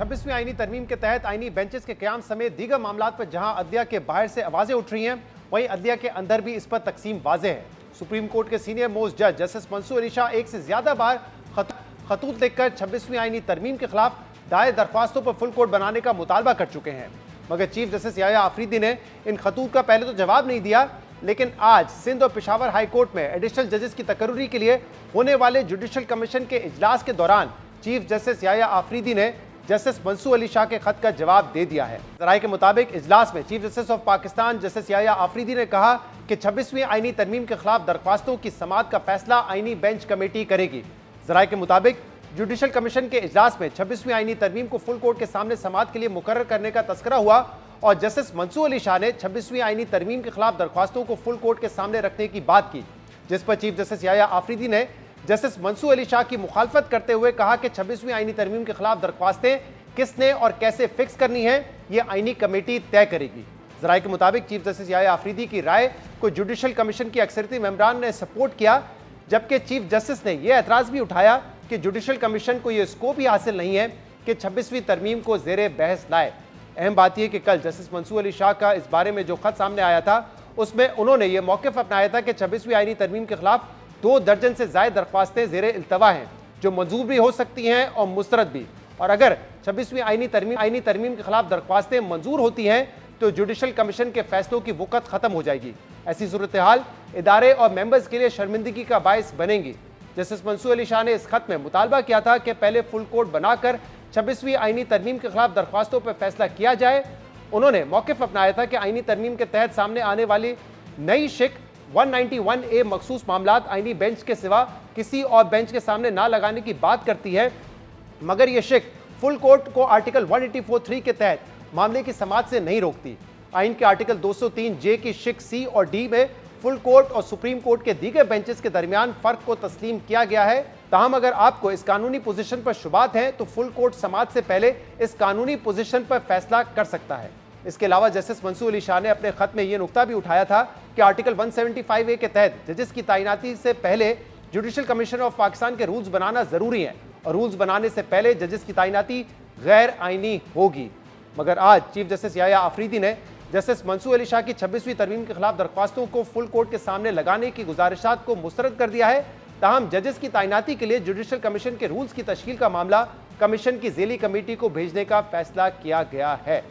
26वीं आईनी तरमीम के तहत आईनी बेंचेस के क़याम समेत दीगर मामलात पर जहां अदलिया के बाहर से आवाजें उठ रही हैं, वहीं अदलिया के अंदर भी इस पर तकसीम वाज़ेह है। सुप्रीम कोर्ट के सीनियर मोस्ट जज जस्टिस मंसूर अली शाह एक से ज्यादा बार खतूत लिखकर 26वीं आईनी तरमीम के खिलाफ दायर दरख्वास्तों पर फुल कोर्ट बनाने का मुतालबा कर चुके हैं, मगर चीफ जस्टिस याह्या आफरीदी ने इन खतूत का पहले तो जवाब नहीं दिया, लेकिन आज सिंध और पेशावर हाई कोर्ट में एडिशनल जजेस की तकर्री के लिए होने वाले जुडिशल कमीशन के इजलास के दौरान चीफ जस्टिस याह्या आफरीदी ने जस्टिस मंसूर अली शाह के खत का जवाब दे दिया है। ज़राए के मुताबिक इजलास में chief justice of Pakistan justice Yahya Afridi ने कहा कि 26वीं आईनी तरमीम के खिलाफ दरख्वास्तों की समाअत का फैसला आईनी बेंच कमेटी करेगी। ज़राए के मुताबिक जुडिशल कमीशन के इजलास में 26वीं आईनी तरमीम को फुल कोर्ट के सामने समाअत के लिए मुकर्रर करने का तस्करा हुआ और जस्टिस मंसूर अली शाह ने 26वीं आईनी तरमीम के खिलाफ दरख्वास्तों को फुल कोर्ट के सामने रखने की बात की, जिस पर चीफ जस्टिस याह्या आफरीदी ने जस्टिस मंसूर अली शाह की मुखालफत करते हुए कहा कि 26वीं आईनी तरमीम के खिलाफ दरख्वास्तें किसने और कैसे फिक्स करनी है, ये आईनी कमेटी तय करेगी। ज़राए के मुताबिक चीफ जस्टिस याह्या आफरीदी की राय को जुडिशल कमीशन की अक्सरियती मेंबरान ने सपोर्ट किया, जबकि चीफ जस्टिस ने यह एतराज़ भी उठाया कि जुडिशल कमीशन को यह स्कोप ही हासिल नहीं है कि 26वीं तरमीम को ज़ेरे बहस लाए। अहम बात यह कि कल जस्टिस मंसूर अली शाह का इस बारे में जो खत सामने आया था, उसमें उन्होंने ये मौक़िफ़ अपनाया था कि 26वीं आईनी तरमीम के खिलाफ 2 दर्जन से ज़ायद दरख्वास्तें ज़ेरे इल्तवा हैं, जो मंजूर भी हो सकती हैं और मुस्तरद भी, और अगर 26वीं आईनी तरमीम के खिलाफ दरख्वास्तें मंजूर होती हैं तो जुडिशल कमीशन के फैसलों की वक़्त ख़त्म हो जाएगी। ऐसी सूरत हाल इदारे और मेंबर्स के लिए शर्मिंदगी का बायस बनेंगी। जस्टिस मंसूर अली शाह ने इस खत में मुतालबा किया था कि पहले फुल कोर्ट बनाकर 26वीं आईनी तरमीम के खिलाफ दरख्वास्तों पर फैसला किया जाए। उन्होंने मौक़िफ़ अपनाया था कि आईनी तरमीम के तहत सामने आने वाली नई शिक 191A मखसूस मामलात आईनी बेंच के सिवा किसी और बेंच के सामने ना लगाने की बात करती है, मगर यह शिक फुल कोर्ट को आर्टिकल 184(3) के तहत मामले की समाअत से नहीं रोकती। आइन के आर्टिकल 203J की शिक C और D में फुल कोर्ट और सुप्रीम कोर्ट के दीगर बेंचेस के दरमियान फ़र्क को तस्लीम किया गया है। ताहम अगर आपको इस कानूनी पोजीशन पर शुबात है तो फुल कोर्ट समाअत से पहले इस कानूनी पोजीशन पर फैसला कर सकता है। इसके अलावा जस्टिस मंसूर अली शाह ने अपने खत में यह नुक्ता भी उठाया था कि आर्टिकल 175A के तहत जजेस की तैनाती से पहले जुडिशल कमीशन ऑफ पाकिस्तान के रूल्स बनाना जरूरी है और रूल्स बनाने से पहले जजेस की तैनाती गैर आईनी होगी। मगर आज चीफ जस्टिस याह्या आफरीदी ने जस्टिस मंसूर अली शाह की 26वीं तरमीम के खिलाफ दरख्वास्तों को फुल कोर्ट के सामने लगाने की गुजारिशात को मुस्तरद कर दिया है। ताहम जजेस की तैनाती के लिए जुडिशल कमीशन के रूल्स की तश्कील का मामला कमीशन की ज़ेली कमेटी को भेजने का फैसला किया गया है।